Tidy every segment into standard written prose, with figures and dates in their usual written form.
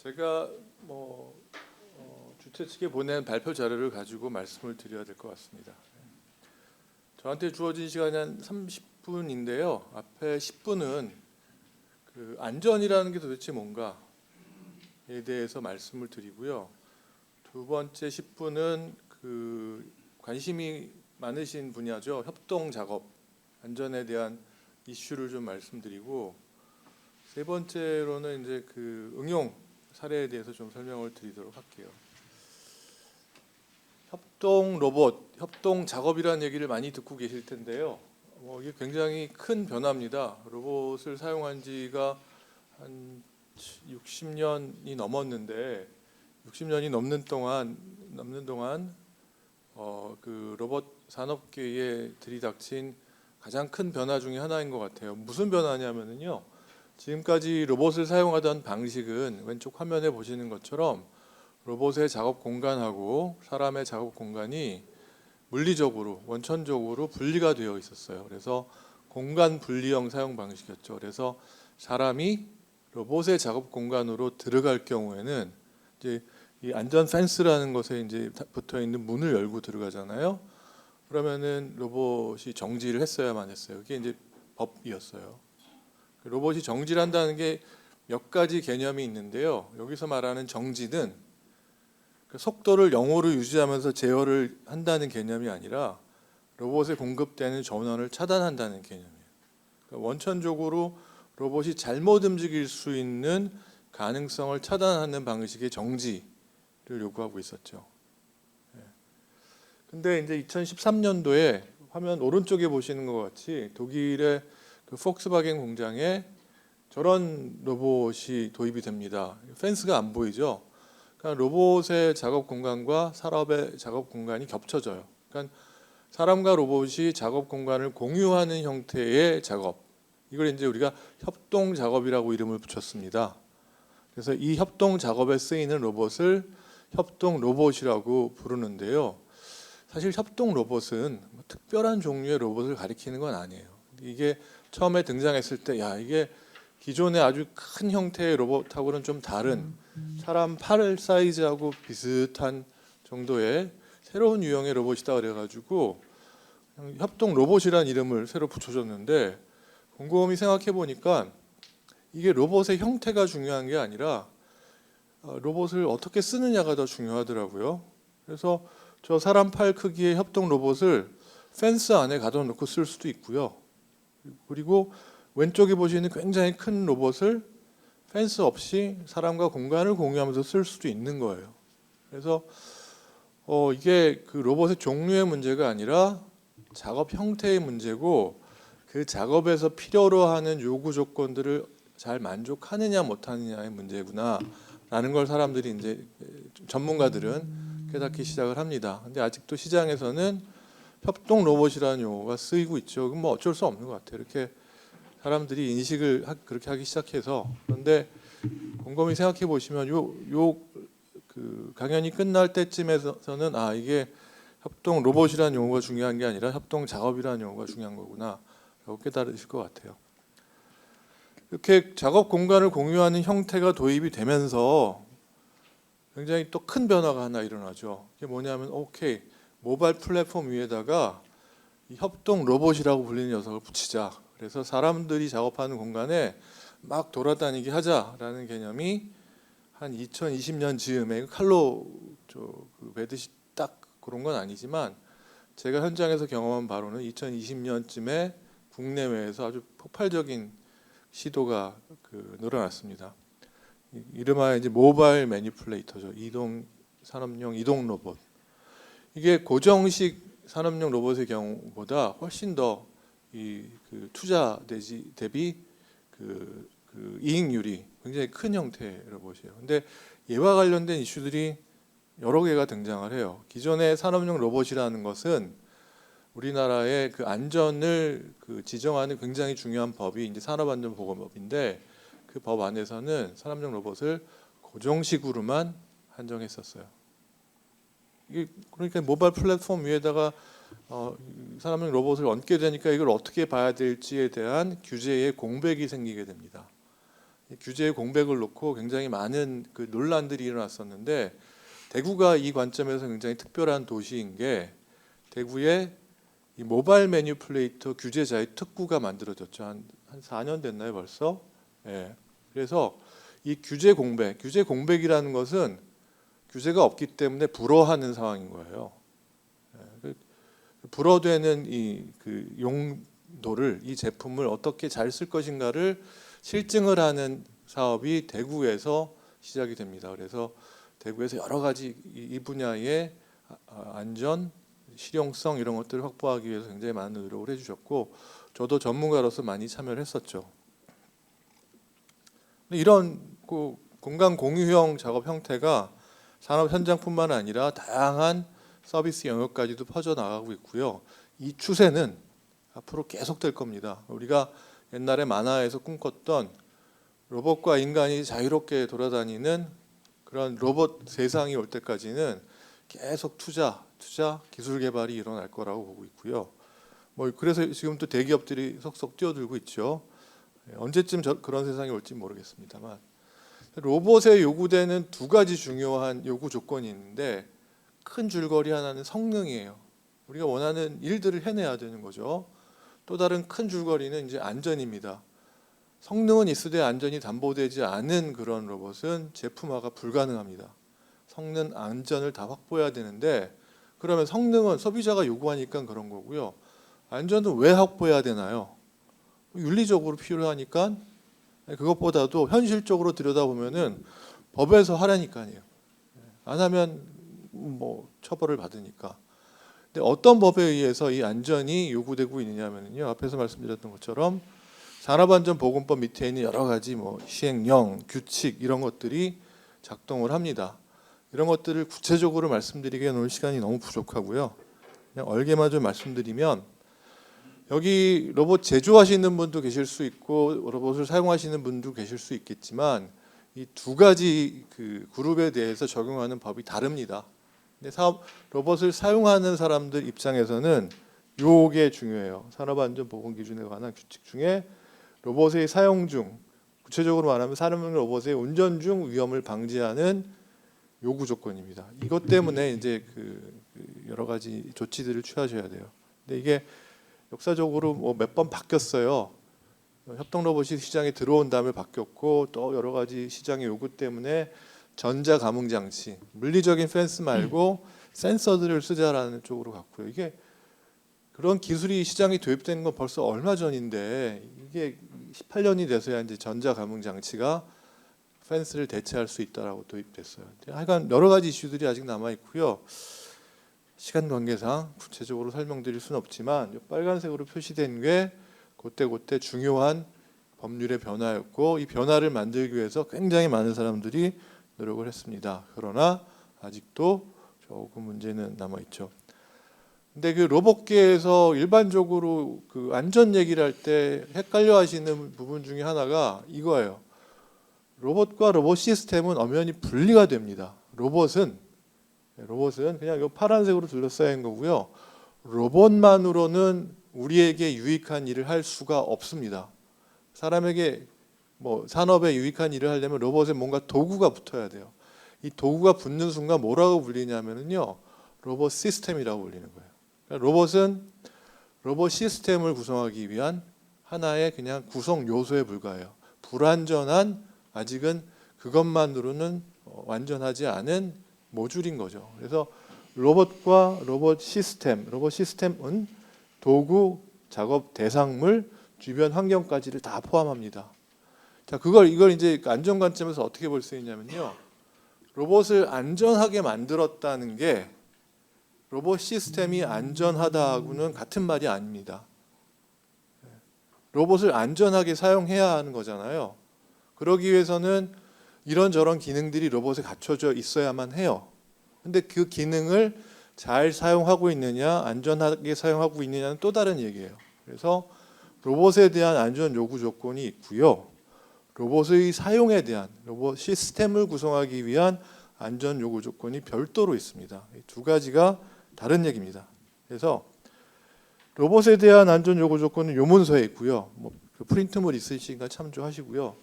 제가 주최 측에 보낸 발표 자료를 가지고 말씀을 드려야 될 것 같습니다. 저한테 주어진 시간이 한 30분인데요. 앞에 10분은 그 안전이라는 게 도대체 뭔가에 대해서 말씀을 드리고요. 두 번째 10분은 그 관심이 많으신 분야죠. 협동 작업 안전에 대한 이슈를 좀 말씀드리고, 세 번째로는 이제 그 응용 사례에 대해서 좀 설명을 드리도록 할게요. 협동 로봇, 협동 작업이라는 얘기를 많이 듣고 계실 텐데요. 이게 굉장히 큰 변화입니다. 로봇을 사용한 지가 한 60년이 넘었는데, 60년이 넘는 동안 그 로봇 산업계에 들이닥친 가장 큰 변화 중에 하나인 것 같아요. 무슨 변화냐면요. 지금까지 로봇을 사용하던 방식은 왼쪽 화면에 보시는 것처럼 로봇의 작업 공간하고 사람의 작업 공간이 물리적으로 원천적으로 분리가 되어 있었어요. 그래서 공간 분리형 사용 방식이었죠. 그래서 사람이 로봇의 작업 공간으로 들어갈 경우에는 이제 이 안전 펜스라는 것에 이제 붙어 있는 문을 열고 들어가잖아요. 그러면은 로봇이 정지를 했어야만 했어요. 그게 이제 법이었어요. 로봇이 정지를 한다는 게 몇 가지 개념이 있는데요. 여기서 말하는 정지는 속도를 0으로 유지하면서 제어를 한다는 개념이 아니라 로봇에 공급되는 전원을 차단한다는 개념이에요. 그러니까 원천적으로 로봇이 잘못 움직일 수 있는 가능성을 차단하는 방식의 정지를 요구하고 있었죠. 근데 이제 2013년도에 화면 오른쪽에 보시는 것 같이 독일의 그 폭스바겐 공장에 저런 로봇이 도입이 됩니다. 펜스가 안 보이죠? 그러니까 로봇의 작업 공간과 사람의 작업 공간이 겹쳐져요. 그러니까 사람과 로봇이 작업 공간을 공유하는 형태의 작업. 이걸 이제 우리가 협동 작업이라고 이름을 붙였습니다. 그래서 이 협동 작업에 쓰이는 로봇을 협동 로봇이라고 부르는데요. 사실 협동 로봇은 특별한 종류의 로봇을 가리키는 건 아니에요. 이게 처음에 등장했을 때, 이게 기존의 아주 큰 형태의 로봇하고는 좀 다른 사람 팔 사이즈하고 비슷한 정도의 새로운 유형의 로봇이다 그래가지고 협동 로봇이라는 이름을 새로 붙여줬는데, 곰곰이 생각해 보니까 이게 로봇의 형태가 중요한 게 아니라 로봇을 어떻게 쓰느냐가 더 중요하더라고요. 그래서 저 사람 팔 크기의 협동 로봇을 펜스 안에 가둬놓고 쓸 수도 있고요. 그리고 왼쪽에 보시는 굉장히 큰 로봇을 펜스 없이 사람과 공간을 공유하면서 쓸 수도 있는 거예요. 그래서 이게 그 로봇의 종류의 문제가 아니라 작업 형태의 문제고, 그 작업에서 필요로 하는 요구 조건들을 잘 만족하느냐 못하느냐의 문제구나라는 걸 사람들이 이제 전문가들은 깨닫기 시작을 합니다. 근데 아직도 시장에서는 협동 로봇이라는 용어가 쓰이고 있죠. 그럼 뭐 어쩔 수 없는 것 같아요. 이렇게 사람들이 인식을 그렇게 하기 시작해서. 그런데 곰곰이 생각해 보시면 그 강연이 끝날 때쯤에서는 이게 협동 로봇이라는 용어가 중요한 게 아니라 협동 작업이라는 용어가 중요한 거구나라고 깨달으실 것 같아요. 이렇게 작업 공간을 공유하는 형태가 도입이 되면서 굉장히 또 큰 변화가 하나 일어나죠. 그게 뭐냐면 모바일 플랫폼 위에다가 이 협동 로봇이라고 불리는 녀석을 붙이자. 그래서 사람들이 작업하는 공간에 막 돌아다니게 하자라는 개념이 한 2020년 즈음에 칼로 매듯이 딱 그런 건 아니지만, 제가 현장에서 경험한 바로는 2020년쯤에 국내외에서 아주 폭발적인 시도가 늘어났습니다. 이름하여 이제 모바일 매니플레이터죠. 산업용 이동 로봇. 이게 고정식 산업용 로봇의 경우보다 훨씬 더 그 투자 대비 그 이익률이 굉장히 큰 형태의 로봇이에요. 근데 얘와 관련된 이슈들이 여러 개가 등장을 해요. 기존의 산업용 로봇이라는 것은 우리나라의 그 안전을 지정하는 굉장히 중요한 법이 이제 산업안전보건법인데, 그 법 안에서는 산업용 로봇을 고정식으로만 한정했었어요. 이게 그러니까 모바일 플랫폼 위에다가 산업용 로봇을 얹게 되니까 이걸 어떻게 봐야 될지에 대한 규제의 공백이 생기게 됩니다. 규제의 공백을 놓고 굉장히 많은 그 논란들이 일어났었는데 대구가 이 관점에서 굉장히 특별한 도시인 게 대구에 이 모바일 매니플레이터 규제자의 특구가 만들어졌죠. 한 4년 됐나요 벌써? 예. 그래서 이 규제 공백이라는 것은 규제가 없기 때문에 불어하는 상황인 거예요. 예. 불어되는 그 용도를 이 제품을 어떻게 잘 쓸 것인가를 실증을 하는 사업이 대구에서 시작이 됩니다. 그래서 대구에서 여러 가지 이 분야의 안전, 실용성 이런 것들을 확보하기 위해서 굉장히 많은 노력을 해주셨고 저도 전문가로서 많이 참여를 했었죠. 이런 공간 공유형 작업 형태가 산업 현장뿐만 아니라 다양한 서비스 영역까지도 퍼져나가고 있고요. 이 추세는 앞으로 계속될 겁니다. 우리가 옛날에 만화에서 꿈꿨던 로봇과 인간이 자유롭게 돌아다니는 그런 로봇 세상이 올 때까지는 계속 투자, 기술 개발이 일어날 거라고 보고 있고요. 그래서 지금 또 대기업들이 속속 뛰어들고 있죠. 언제쯤 그런 세상이 올지 모르겠습니다만 로봇에 요구되는 두 가지 중요한 요구 조건이 있는데 큰 줄거리 하나는 성능이에요. 우리가 원하는 일들을 해내야 되는 거죠. 또 다른 큰 줄거리는 이제 안전입니다. 성능은 있으되 안전이 담보되지 않은 그런 로봇은 제품화가 불가능합니다. 성능, 안전을 다 확보해야 되는데 그러면 성능은 소비자가 요구하니까 그런 거고요. 안전은 왜 확보해야 되나요? 윤리적으로 필요하니까 그것보다도 현실적으로 들여다보면은 법에서 하라니까요. 안 하면 처벌을 받으니까. 근데 어떤 법에 의해서 이 안전이 요구되고 있느냐면요. 앞에서 말씀드렸던 것처럼 산업안전보건법 밑에 있는 여러 가지 시행령, 규칙 이런 것들이 작동을 합니다. 이런 것들을 구체적으로 말씀드리기에 오늘 시간이 너무 부족하고요. 그냥 얼개만 좀 말씀드리면 여기 로봇 제조하시는 분도 계실 수 있고 로봇을 사용하시는 분도 계실 수 있겠지만 이 두 가지 그 그룹에 대해서 적용하는 법이 다릅니다. 근데 로봇을 사용하는 사람들 입장에서는 요게 중요해요. 산업안전보건기준에 관한 규칙 중에 로봇의 사용 중, 구체적으로 말하면 사람 로봇의 운전 중 위험을 방지하는 요구 조건입니다. 이것 때문에 이제 여러 가지 조치들을 취하셔야 돼요. 근데 이게 역사적으로 몇 번 바뀌었어요. 협동 로봇이 시장에 들어온 다음에 바뀌었고 또 여러 가지 시장의 요구 때문에 전자 감응 장치, 물리적인 펜스 말고 센서들을 쓰자라는 쪽으로 갔고요. 이게 그런 기술이 시장에 도입된 건 벌써 얼마 전인데 이게 18년이 돼서야 이제 전자 감응 장치가 펜스를 대체할 수 있다라고 도입됐어요. 하여간 여러 가지 이슈들이 아직 남아 있고요. 시간 관계상 구체적으로 설명드릴 수는 없지만 빨간색으로 표시된 게 그때 중요한 법률의 변화였고 이 변화를 만들기 위해서 굉장히 많은 사람들이 노력을 했습니다. 그러나 아직도 조금 문제는 남아 있죠. 근데 그 로봇계에서 일반적으로 그 안전 얘기를 할 때 헷갈려 하시는 부분 중에 하나가 이거예요. 로봇과 로봇 시스템은 엄연히 분리가 됩니다. 로봇은 그냥 이 파란색으로 둘러싸인 거고요. 로봇만으로는 우리에게 유익한 일을 할 수가 없습니다. 사람에게 산업에 유익한 일을 하려면 로봇에 뭔가 도구가 붙어야 돼요. 이 도구가 붙는 순간 뭐라고 불리냐면요, 로봇 시스템이라고 불리는 거예요. 그러니까 로봇은 로봇 시스템을 구성하기 위한 하나의 그냥 구성 요소에 불과해요. 불완전한 아직은 그것만으로는 완전하지 않은 모듈인 거죠. 그래서 로봇과 로봇 시스템은 도구, 작업 대상물, 주변 환경까지를 다 포함합니다. 자, 이걸 이제 안전 관점에서 어떻게 볼 수 있냐면요. 로봇을 안전하게 만들었다는 게 로봇 시스템이 안전하다하고는 같은 말이 아닙니다. 로봇을 안전하게 사용해야 하는 거잖아요. 그러기 위해서는 이런저런 기능들이 로봇에 갖춰져 있어야만 해요. 근데 그 기능을 잘 사용하고 있느냐, 안전하게 사용하고 있느냐는 또 다른 얘기예요. 그래서 로봇에 대한 안전 요구 조건이 있고요. 로봇의 사용에 대한 로봇 시스템을 구성하기 위한 안전 요구 조건이 별도로 있습니다. 이 두 가지가 다른 얘기입니다. 그래서 로봇에 대한 안전 요구 조건은 요문서에 있고요. 프린트물 있으시니까 참조하시고요.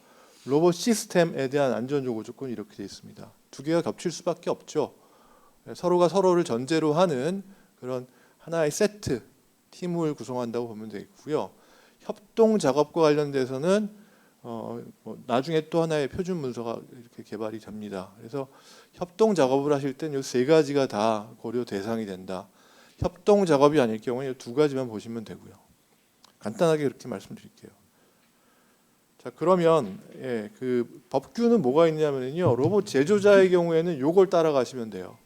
로봇 시스템에 대한 안전 요구 조건이 이렇게 되어 있습니다. 두 개가 겹칠 수밖에 없죠. 서로가 서로를 전제로 하는 그런 하나의 세트, 팀을 구성한다고 보면 되겠고요. 협동 작업과 관련돼서는 나중에 또 하나의 표준 문서가 이렇게 개발이 됩니다. 그래서 협동 작업을 하실 땐 이 세 가지가 다 고려 대상이 된다. 협동 작업이 아닐 경우에 이 두 가지만 보시면 되고요. 간단하게 그렇게 말씀드릴게요. 자, 그러면 그 법규는 뭐가 있냐면요. 로봇 제조자의 경우에는 요걸 따라가시면 돼요.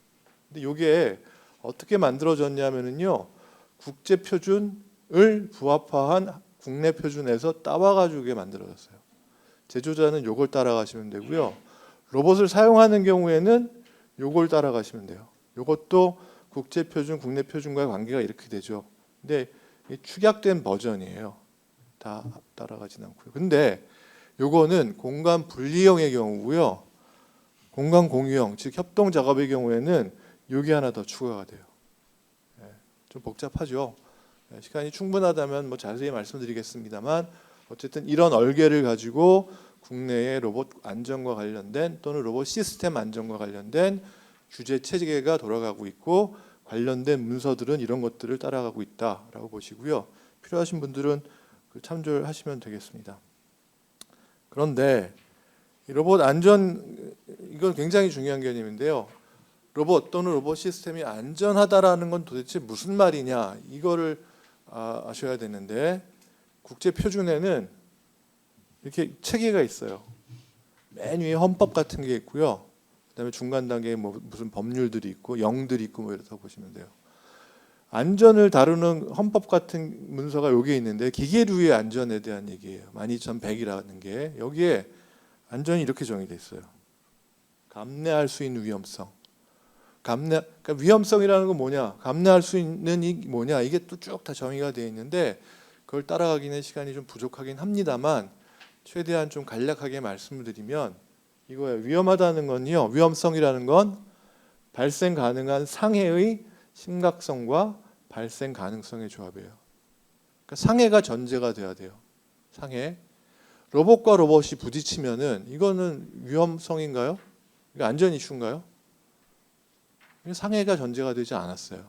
근데 요게 어떻게 만들어졌냐면요. 국제 표준을 부합화한 국내 표준에서 따와가지고 이게 만들어졌어요. 제조자는 요걸 따라가시면 되고요. 로봇을 사용하는 경우에는 요걸 따라가시면 돼요. 요것도 국제 표준, 국내 표준과의 관계가 이렇게 되죠. 근데 축약된 버전이에요. 다 따라가진 않고요. 근데 요거는 공간 분리형의 경우고요. 공간 공유형, 즉 협동 작업의 경우에는 요게 하나 더 추가가 돼요. 좀 복잡하죠. 시간이 충분하다면 뭐 자세히 말씀드리겠습니다만 어쨌든 이런 얼개를 가지고 국내의 로봇 안전과 관련된 또는 로봇 시스템 안전과 관련된 규제 체계가 돌아가고 있고 관련된 문서들은 이런 것들을 따라가고 있다라고 보시고요. 필요하신 분들은 참조를 하시면 되겠습니다. 그런데 로봇 안전 이건 굉장히 중요한 개념인데요. 로봇 또는 로봇 시스템이 안전하다라는 건 도대체 무슨 말이냐 이거를 아셔야 되는데 국제 표준에는 이렇게 체계가 있어요. 맨 위에 헌법 같은 게 있고요. 그다음에 중간 단계에 뭐 무슨 법률들이 있고 영들이 있고 뭐 이렇다고 보시면 돼요. 안전을 다루는 헌법 같은 문서가 여기에 있는데 기계류의 안전에 대한 얘기예요. 12100이라는 게 여기에 안전이 이렇게 정의되어 있어요. 감내할 수 있는 위험성. 그러니까 위험성이라는 건 뭐냐? 감내할 수 있는 이 뭐냐? 이게 또 쭉 다 정의가 되어 있는데 그걸 따라가기는 시간이 좀 부족하긴 합니다만 최대한 좀 간략하게 말씀을 드리면 이거예요. 위험하다는 건요. 위험성이라는 건 발생 가능한 상해의 심각성과 발생 가능성의 조합이에요. 그러니까 상해가 전제가 돼야 돼요. 상해. 로봇과 로봇이 부딪히면은 이거는 위험성인가요? 이거 안전 이슈인가요? 상해가 전제가 되지 않았어요.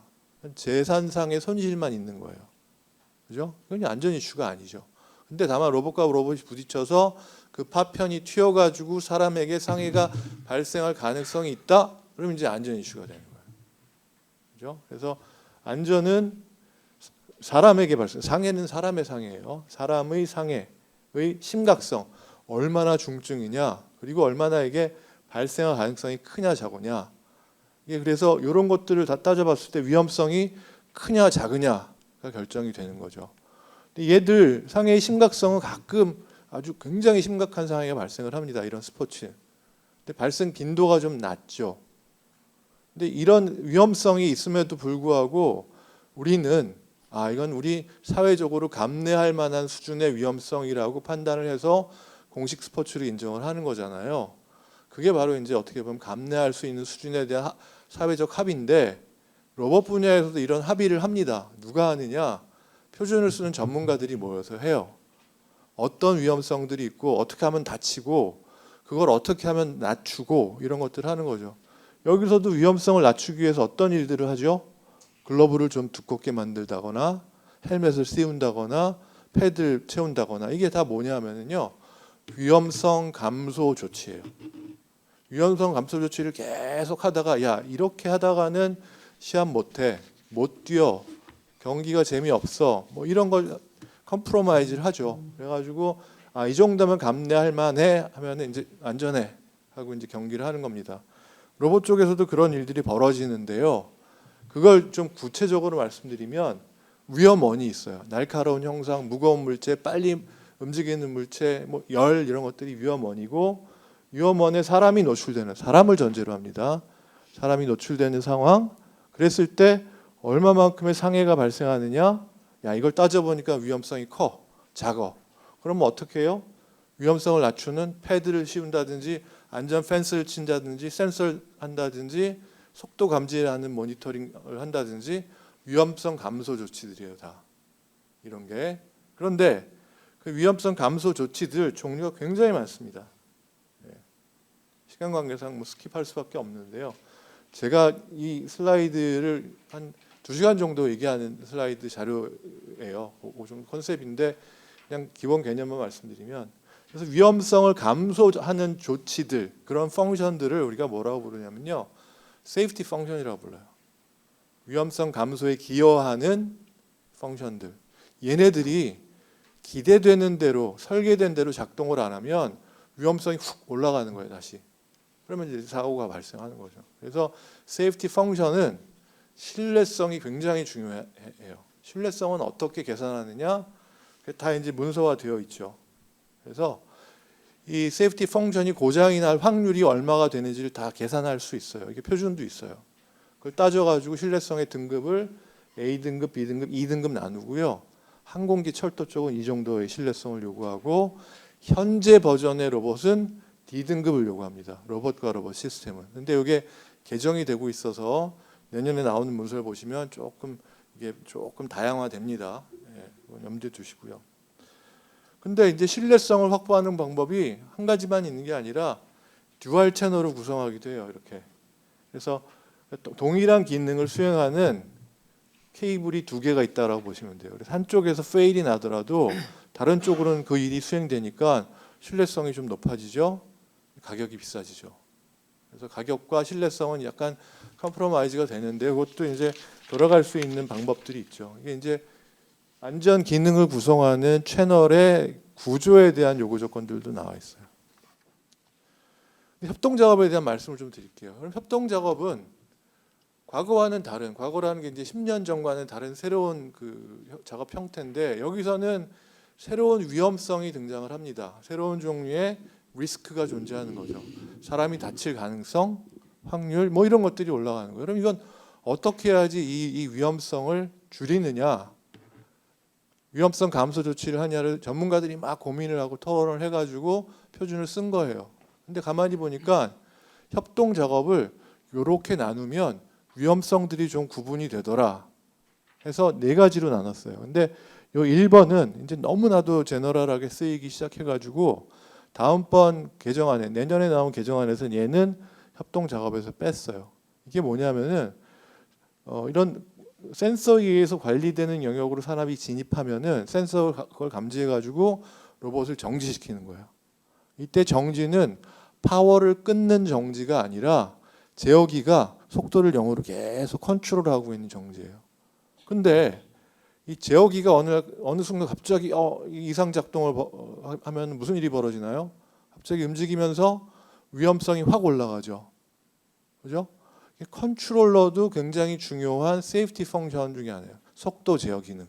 재산상의 손실만 있는 거예요. 그죠? 이건 안전 이슈가 아니죠. 근데 다만 로봇과 로봇이 부딪혀서 그 파편이 튀어가지고 사람에게 상해가 발생할 가능성이 있다? 그러면 이제 안전 이슈가 되는 거예요. 그죠? 그래서 안전은 사람에게 발생, 상해는 사람의 상해예요. 사람의 상해의 심각성, 얼마나 중증이냐, 그리고 얼마나 이게 발생할 가능성이 크냐 작으냐. 이게 그래서 이런 것들을 다 따져봤을 때 위험성이 크냐 작으냐가 결정이 되는 거죠. 근데 얘들 상해의 심각성은 가끔 아주 굉장히 심각한 상해가 발생을 합니다. 이런 스포츠. 근데 발생 빈도가 좀 낮죠. 근데 이런 위험성이 있음에도 불구하고 우리는 이건 우리 사회적으로 감내할 만한 수준의 위험성이라고 판단을 해서 공식 스포츠를 인정을 하는 거잖아요. 그게 바로 이제 어떻게 보면 감내할 수 있는 수준에 대한 사회적 합의인데 로봇 분야에서도 이런 합의를 합니다. 누가 하느냐? 표준을 쓰는 전문가들이 모여서 해요. 어떤 위험성들이 있고 어떻게 하면 다치고 그걸 어떻게 하면 낮추고 이런 것들을 하는 거죠. 여기서도 위험성을 낮추기 위해서 어떤 일들을 하죠? 글러브를 좀 두껍게 만들다거나 헬멧을 씌운다거나 패드를 채운다거나 이게 다 뭐냐면요. 위험성 감소 조치예요. 위험성 감소 조치를 계속 하다가 야 이렇게 하다가는 시합 못해, 못 뛰어, 경기가 재미없어 뭐 이런 걸 컴프로마이즈를 하죠. 그래가지고 이 정도면 감내할 만해 하면 이제 안전해 하고 이제 경기를 하는 겁니다. 로봇 쪽에서도 그런 일들이 벌어지는데요. 그걸 좀 구체적으로 말씀드리면 위험원이 있어요. 날카로운 형상, 무거운 물체, 빨리 움직이는 물체, 뭐 열 이런 것들이 위험원이고 위험원에 사람이 노출되는 사람을 전제로 합니다. 사람이 노출되는 상황. 그랬을 때 얼마만큼의 상해가 발생하느냐? 야 이걸 따져보니까 위험성이 커, 작아. 그러면 어떻게 해요? 위험성을 낮추는 패드를 씌운다든지 안전 펜스를 친다든지 센서를 한다든지 속도 감지하는 모니터링을 한다든지 위험성 감소 조치들이에요. 다 이런 게. 그런데 그 위험성 감소 조치들 종류가 굉장히 많습니다. 시간 관계상 뭐 스킵할 수밖에 없는데요. 제가 이 슬라이드를 한 2시간 정도 얘기하는 슬라이드 자료예요. 그 정도 컨셉인데 그냥 기본 개념만 말씀드리면, 그래서 위험성을 감소하는 조치들, 그런 펑션들을 우리가 뭐라고 부르냐면요, 세이프티 펑션이라고 불러요. 위험성 감소에 기여하는 펑션들. 얘네들이 기대되는 대로, 설계된 대로 작동을 안 하면 위험성이 훅 올라가는 거예요, 다시. 그러면 이제 사고가 발생하는 거죠. 그래서 세이프티 펑션은 신뢰성이 굉장히 중요해요. 신뢰성은 어떻게 계산하느냐? 다 이제 문서화되어 있죠. 그래서 이 세이프티 펑션이 고장이 날 확률이 얼마가 되는지를 다 계산할 수 있어요. 이게 표준도 있어요. 그걸 따져가지고 신뢰성의 등급을 A등급, B등급, E등급 나누고요. 항공기, 철도 쪽은 이 정도의 신뢰성을 요구하고, 현재 버전의 로봇은 D등급을 요구합니다. 로봇과 로봇 시스템은. 근데 이게 개정이 되고 있어서 내년에 나오는 문서를 보시면 이게 조금 다양화됩니다. 예, 염두에 두시고요. 근데 이제 신뢰성을 확보하는 방법이 한 가지만 있는 게 아니라 듀얼 채널을 구성하기도 해요. 이렇게. 그래서 동일한 기능을 수행하는 케이블이 2개가 있다라고 보시면 돼요. 그래서 한쪽에서 페일이 나더라도 다른 쪽으로는 그 일이 수행되니까 신뢰성이 좀 높아지죠. 가격이 비싸지죠. 그래서 가격과 신뢰성은 약간 컴프로마이즈가 되는데, 그것도 이제 돌아갈 수 있는 방법들이 있죠. 이게 이제 안전 기능을 구성하는 채널의 구조에 대한 요구 조건들도 나와 있어요. 협동 작업에 대한 말씀을 좀 드릴게요. 그럼 협동 작업은 과거와는 다른, 과거라는 게 이제 10년 전과는 다른 새로운 그 작업 형태인데, 여기서는 새로운 위험성이 등장을 합니다. 새로운 종류의 리스크가 존재하는 거죠. 사람이 다칠 가능성, 확률, 뭐 이런 것들이 올라가는 거예요. 그럼 이건 어떻게 해야지 이 위험성을 줄이느냐, 위험성 감소 조치를 하냐를 전문가들이 막 고민을 하고 토론을 해가지고 표준을 쓴 거예요. 근데 가만히 보니까 협동 작업을 이렇게 나누면 위험성들이 좀 구분이 되더라 해서 4가지로 나눴어요. 근데 요 1번은 이제 너무나도 제너럴하게 쓰이기 시작해가지고 다음번 개정안에, 내년에 나온 개정안에서 얘는 협동 작업에서 뺐어요. 이게 뭐냐면은 이런 센서에 의해서 관리되는 영역으로 사람이 진입하면은 센서가 그걸 감지해가지고 로봇을 정지시키는 거예요. 이때 정지는 파워를 끊는 정지가 아니라 제어기가 속도를 0으로 계속 컨트롤하고 있는 정지예요. 근데 이 제어기가 어느 순간 갑자기 이상 작동을 하면 무슨 일이 벌어지나요? 갑자기 움직이면서 위험성이 확 올라가죠. 그죠? 컨트롤러도 굉장히 중요한 세이프티 펑션 중에 하나예요. 속도 제어 기능.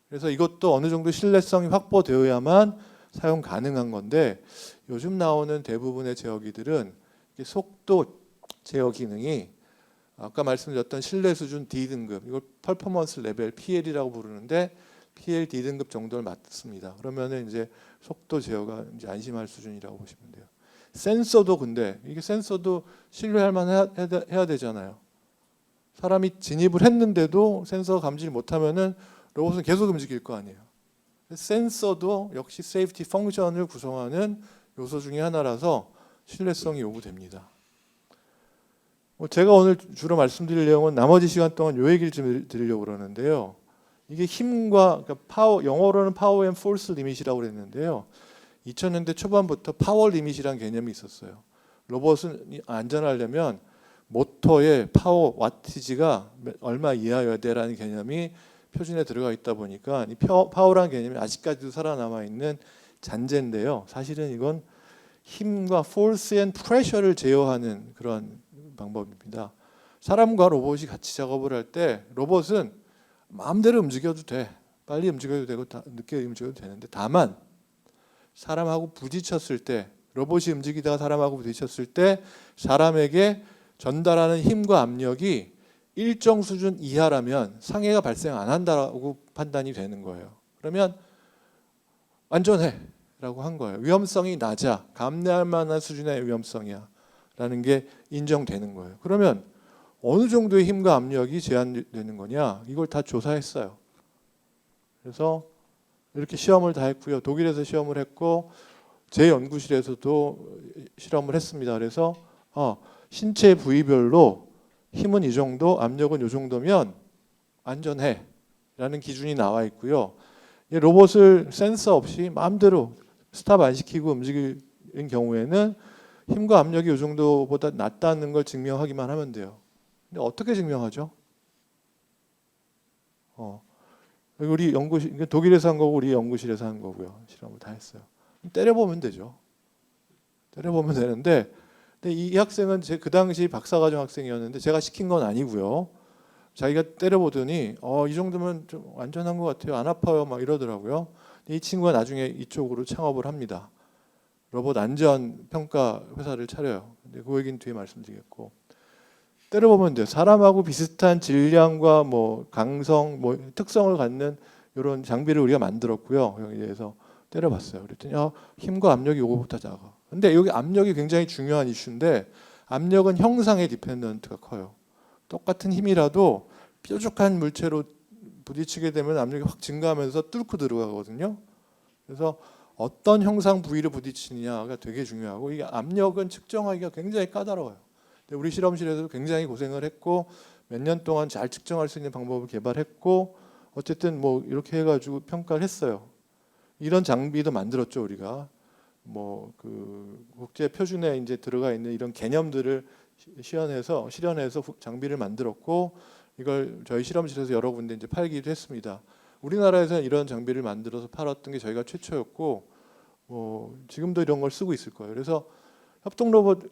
그래서 이것도 어느 정도 신뢰성이 확보되어야만 사용 가능한 건데, 요즘 나오는 대부분의 제어기들은 속도 제어 기능이 아까 말씀드렸던 신뢰 수준 D등급, 이걸 퍼포먼스 레벨 PL이라고 부르는데 PL D등급 정도를 맞습니다. 그러면은 이제 속도 제어가 이제 안심할 수준이라고 보시면 돼요. 센서도 근데 이게 센서도 신뢰할 만해야 되잖아요. 사람이 진입을 했는데도 센서 감지를 못하면은 로봇은 계속 움직일 거 아니에요. 센서도 역시 세이프티 펑션을 구성하는 요소 중에 하나라서 신뢰성이 요구됩니다. 제가 오늘 주로 말씀드릴 내용은 나머지 시간 동안 요 얘기를 좀 드리려고 그러는데요. 이게 힘과, 그러니까 파워, 영어로는 파워 앤 포스 리밋이라고 그랬는데요. 2000년대 초반부터 파워 리밋이라는 개념이 있었어요. 로봇은 안전하려면 모터의 파워 와티지가 얼마 이하여야 되라는 개념이 표준에 들어가 있다 보니까 이 파워라는 개념이 아직까지도 살아남아 있는 잔재인데요. 사실은 이건 힘과 force and pressure를 제어하는 그런 방법입니다. 사람과 로봇이 같이 작업을 할 때 로봇은 마음대로 움직여도 돼. 빨리 움직여도 되고 늦게 움직여도 되는데, 다만 사람하고 부딪혔을 때, 로봇이 움직이다가 사람하고 부딪혔을 때 사람에게 전달하는 힘과 압력이 일정 수준 이하라면 상해가 발생 안 한다고 판단이 되는 거예요. 그러면 안전해 라고 한 거예요. 위험성이 낮아, 감내할 만한 수준의 위험성이야 라는 게 인정되는 거예요. 그러면 어느 정도의 힘과 압력이 제한되는 거냐, 이걸 다 조사했어요. 그래서 이렇게 시험을 다 했고요. 독일에서 시험을 했고 제 연구실에서도 실험을 했습니다. 그래서 신체 부위별로 힘은 이 정도, 압력은 이 정도면 안전해 라는 기준이 나와 있고요. 이 로봇을 센서 없이 마음대로 스탑 안 시키고 움직이는 경우에는 힘과 압력이 이 정도보다 낮다는 걸 증명하기만 하면 돼요. 근데 어떻게 증명하죠? 우리 연구실, 독일에서 한 거고 우리 연구실에서 한 거고요. 실험을 다 했어요. 때려보면 되죠. 때려보면 되는데, 근데 이 학생은 그 당시 박사과정 학생이었는데 제가 시킨 건 아니고요. 자기가 때려보더니 이 정도면 좀 안전한 것 같아요. 안 아파요. 막 이러더라고요. 이 친구가 나중에 이쪽으로 창업을 합니다. 로봇 안전 평가 회사를 차려요. 근데 그 얘기는 뒤에 말씀드리겠고, 때려보면 돼요. 사람하고 비슷한 질량과 뭐 강성, 뭐 특성을 갖는 이런 장비를 우리가 만들었고요. 여기에 대해서 때려봤어요. 그랬더니 힘과 압력이 이거보다 작아. 근데 여기 압력이 굉장히 중요한 이슈인데, 압력은 형상의 디펜던트가 커요. 똑같은 힘이라도 뾰족한 물체로 부딪히게 되면 압력이 확 증가하면서 뚫고 들어가거든요. 그래서 어떤 형상 부위를 부딪히느냐가 되게 중요하고, 이게 압력은 측정하기가 굉장히 까다로워요. 근데 우리 실험실에서 굉장히 고생을 했고 몇 년 동안 잘 측정할 수 있는 방법을 개발했고, 어쨌든 뭐 이렇게 해가지고 평가를 했어요. 이런 장비도 만들었죠. 우리가 뭐 그 국제 표준에 이제 들어가 있는 이런 개념들을 실현해서 장비를 만들었고, 이걸 저희 실험실에서 여러 군데 이제 팔기도 했습니다. 우리나라에서는 이런 장비를 만들어서 팔았던 게 저희가 최초였고, 지금도 이런 걸 쓰고 있을 거예요. 그래서 협동 로봇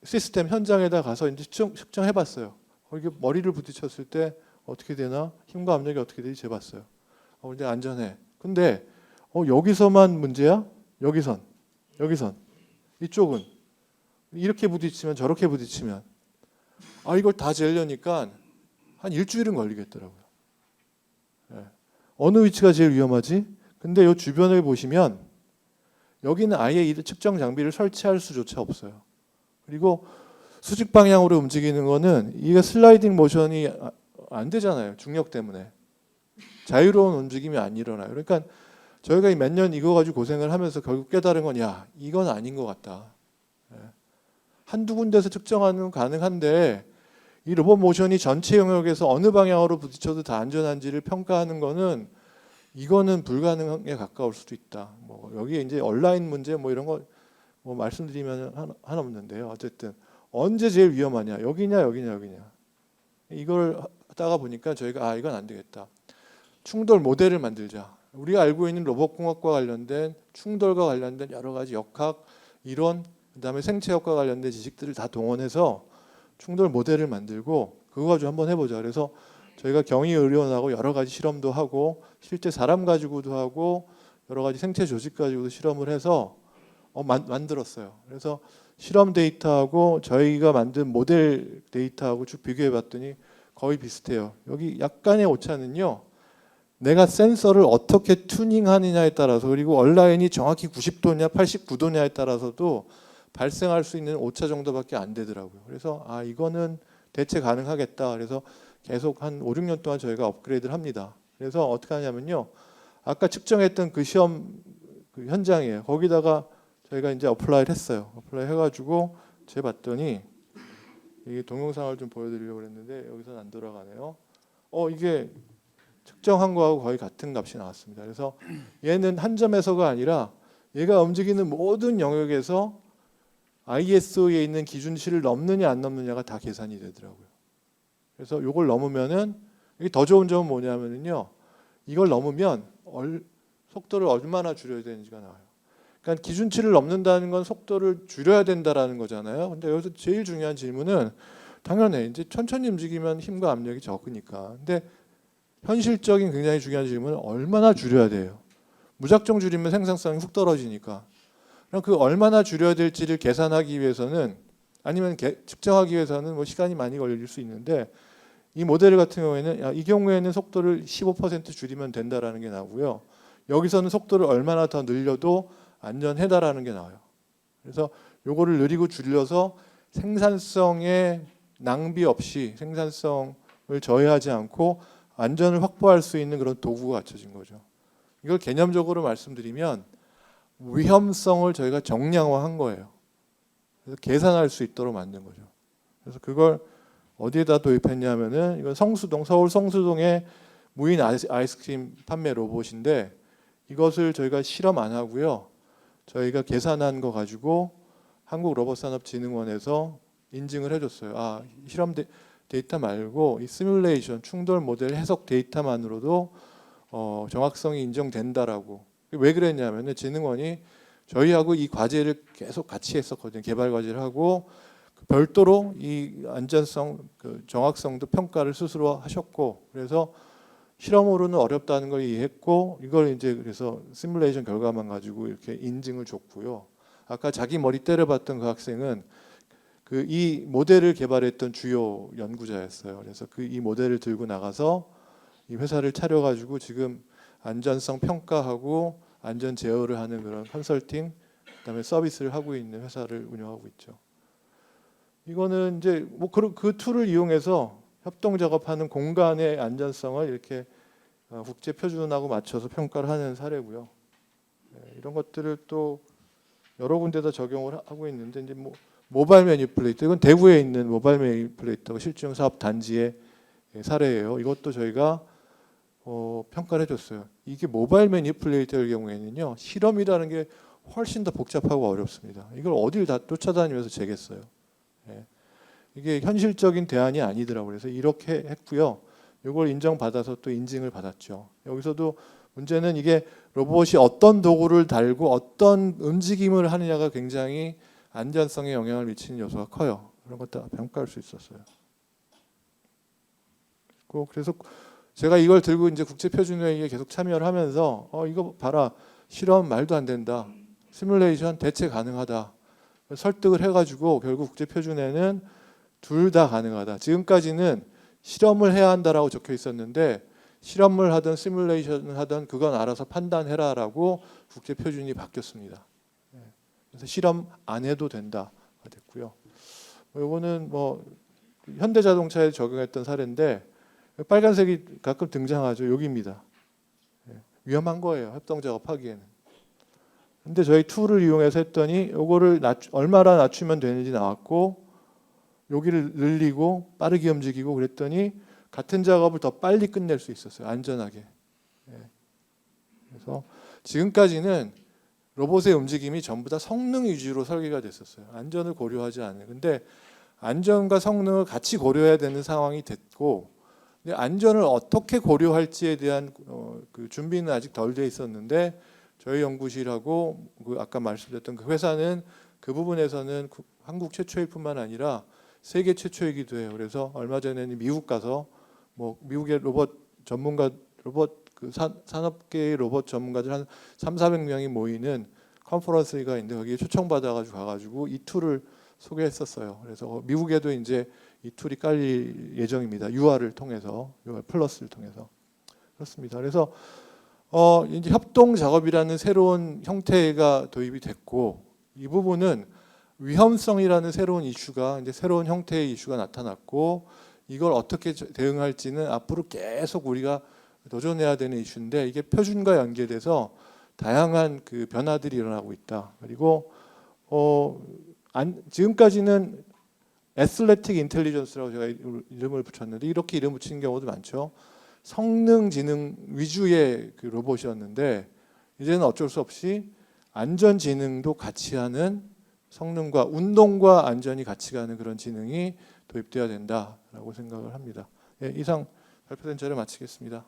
시스템 현장에다 가서 이제 측정해봤어요. 이게 머리를 부딪혔을 때 어떻게 되나, 힘과 압력이 어떻게 되지 재봤어요. 이제 안전해. 근데 여기서만 문제야? 여기선 이쪽은 이렇게 부딪히면 저렇게 부딪히면 이걸 다 재려니까 한 일주일은 걸리겠더라고요. 네. 어느 위치가 제일 위험하지? 근데 이 주변을 보시면 여기는 아예 이 측정 장비를 설치할 수조차 없어요. 그리고 수직 방향으로 움직이는 거는 이게 슬라이딩 모션이 안 되잖아요. 중력 때문에. 자유로운 움직임이 안 일어나요. 그러니까 저희가 몇 년 이거 가지고 고생을 하면서 결국 깨달은 건 이건 아닌 것 같다. 한두 군데서 측정하는 건 가능한데 이 로봇 모션이 전체 영역에서 어느 방향으로 부딪혀도 다 안전한지를 평가하는 거는 이거는 불가능에 가까울 수도 있다. 뭐 여기에 이제 온라인 문제 뭐 이런 거 뭐 말씀드리면 하나 없는데요. 어쨌든 언제 제일 위험하냐? 여기냐. 이걸 하다가 보니까 저희가 이건 안 되겠다. 충돌 모델을 만들자. 우리가 알고 있는 로봇공학과 관련된 충돌과 관련된 여러 가지 역학, 이론, 그다음에 생체학과 관련된 지식들을 다 동원해서 충돌 모델을 만들고 그거 가지고 한번 해보자. 그래서 저희가 경위의료원하고 여러 가지 실험도 하고 실제 사람 가지고도 하고 여러 가지 생체 조직 가지고도 실험을 해서 만들었어요. 그래서 실험 데이터하고 저희가 만든 모델 데이터하고 쭉 비교해봤더니 거의 비슷해요. 여기 약간의 오차는요, 내가 센서를 어떻게 튜닝하느냐에 따라서, 그리고 온라인이 정확히 90도냐 89도냐에 따라서도 발생할 수 있는 오차 정도밖에 안 되더라고요. 그래서 이거는 대체 가능하겠다. 그래서 계속 한 5, 6년 동안 저희가 업그레이드를 합니다. 그래서 어떻게 하냐면요, 아까 측정했던 그 시험 그 현장이에요. 거기다가 저희가 이제 어플라이를 했어요. 어플라이 해가지고 재봤더니 이게 동영상을 좀 보여드리려고 했는데 여기서는 안 돌아가네요. 이게 측정한 거하고 거의 같은 값이 나왔습니다. 그래서 얘는 한 점에서가 아니라 얘가 움직이는 모든 영역에서 ISO에 있는 기준치를 넘느냐 안 넘느냐가 다 계산이 되더라고요. 그래서 이걸 넘으면은, 이게 더 좋은 점은 뭐냐면요, 이걸 넘으면 속도를 얼마나 줄여야 되는지가 나와요. 그러니까 기준치를 넘는다는 건 속도를 줄여야 된다라는 거잖아요. 근데 여기서 제일 중요한 질문은 당연히 이제 천천히 움직이면 힘과 압력이 적으니까. 근데 현실적인 굉장히 중요한 질문은 얼마나 줄여야 돼요. 무작정 줄이면 생산성이 훅 떨어지니까. 그럼 그 얼마나 줄여야 될지를 계산하기 위해서는, 아니면 측정하기 위해서는 뭐 시간이 많이 걸릴 수 있는데, 이 모델 같은 경우에는 이 경우에는 속도를 15% 줄이면 된다라는 게 나오고요. 여기서는 속도를 얼마나 더 늘려도 안전하다라는 게 나와요. 그래서 요거를 느리고 줄여서 생산성에 낭비 없이 생산성을 저해하지 않고 안전을 확보할 수 있는 그런 도구가 갖춰진 거죠. 이걸 개념적으로 말씀드리면 위험성을 저희가 정량화한 거예요. 그래서 계산할 수 있도록 만든 거죠. 그래서 그걸 어디에다 도입했냐면은 이건 성수동, 서울 성수동의 무인 아이스크림 판매 로봇인데 이것을 저희가 실험 안 하고요. 저희가 계산한 거 가지고 한국로봇산업진흥원에서 인증을 해줬어요. 아, 실험 데이터 말고 이 시뮬레이션, 충돌 모델 해석 데이터만으로도 정확성이 인정된다라고. 왜 그랬냐면은 진흥원이 저희하고 이 과제를 계속 같이 했었거든요. 개발 과제를 하고 별도로 이 안전성, 그 정확성도 평가를 스스로 하셨고, 그래서 실험으로는 어렵다는 걸 이해했고, 이걸 이제 그래서 시뮬레이션 결과만 가지고 이렇게 인증을 줬고요. 아까 자기 머리 때려봤던 그 학생은 그 이 모델을 개발했던 주요 연구자였어요. 그래서 그 이 모델을 들고 나가서 이 회사를 차려가지고 지금 안전성 평가하고 안전 제어를 하는 그런 컨설팅, 그다음에 서비스를 하고 있는 회사를 운영하고 있죠. 이거는 이제 뭐 그 툴을 이용해서 협동 작업하는 공간의 안전성을 이렇게 국제 표준하고 맞춰서 평가를 하는 사례고요. 이런 것들을 또 여러 군데다 적용을 하고 있는데 이제 뭐 모바일 매니플레이터, 이건 대구에 있는 모바일 매니플레이터 실증 사업 단지의 사례예요. 이것도 저희가 평가를 해줬어요. 이게 모바일 매니플레이터의 경우에는요, 실험이라는 게 훨씬 더 복잡하고 어렵습니다. 이걸 어딜 다 쫓아다니면서 재겠어요. 이게 현실적인 대안이 아니더라고요. 그래서 이렇게 했고요. 이걸 인정받아서 또 인증을 받았죠. 여기서도 문제는 이게 로봇이 어떤 도구를 달고 어떤 움직임을 하느냐가 굉장히 안전성에 영향을 미치는 요소가 커요. 그런 것도 평가할 수 있었어요. 그래서 제가 이걸 들고 이제 국제표준회의에 계속 참여를 하면서 이거 봐라, 실험 말도 안 된다, 시뮬레이션 대체 가능하다 설득을 해가지고 결국 국제표준회는 둘 다 가능하다. 지금까지는 실험을 해야 한다라고 적혀 있었는데 실험을 하든 시뮬레이션을 하든 그건 알아서 판단해라라고 국제표준이 바뀌었습니다. 그래서 실험 안 해도 된다가 됐고요. 이거는 뭐 현대자동차에 적용했던 사례인데 빨간색이 가끔 등장하죠. 여기입니다. 위험한 거예요. 협동 작업하기에는. 근데 저희 툴을 이용해서 했더니 이거를 얼마나 낮추면 되는지 나왔고 여기를 늘리고 빠르게 움직이고 그랬더니 같은 작업을 더 빨리 끝낼 수 있었어요. 안전하게. 그래서 지금까지는 로봇의 움직임이 전부 다 성능 위주로 설계가 됐었어요. 안전을 고려하지 않아요. 근데 안전과 성능을 같이 고려해야 되는 상황이 됐고, 근데 안전을 어떻게 고려할지에 대한 그 준비는 아직 덜 돼 있었는데 저희 연구실하고 그 아까 말씀드렸던 그 회사는 그 부분에서는 한국 최초일 뿐만 아니라 세계 최초이기도 해요. 그래서 얼마 전에는 미국 가서 뭐 미국의 로봇 전문가, 그 산업계의 로봇 전문가들 한 300~400명이 모이는 컨퍼런스가 있는데 거기에 초청받아가지고 가가지고 이 툴을 소개했었어요. 그래서 미국에도 이제 이 툴이 깔릴 예정입니다. UR을 통해서, UR 플러스를 통해서. 그렇습니다. 그래서 이제 협동 작업이라는 새로운 형태가 도입이 됐고, 이 부분은 위험성이라는 새로운 이슈가, 이제 새로운 형태의 이슈가 나타났고, 이걸 어떻게 대응할지는 앞으로 계속 우리가 도전해야 되는 이슈인데, 이게 표준과 연계돼서 다양한 그 변화들이 일어나고 있다. 그리고 지금까지는 애슬레틱 인텔리전스라고 제가 이름을 붙였는데, 이렇게 이름 붙이는 경우도 많죠. 성능 지능 위주의 그 로봇이었는데 이제는 어쩔 수 없이 안전 지능도 같이 하는, 성능과 운동과 안전이 같이 가는 그런 지능이 도입돼야 된다라고 생각을 합니다. 이상 발표된 자료 마치겠습니다.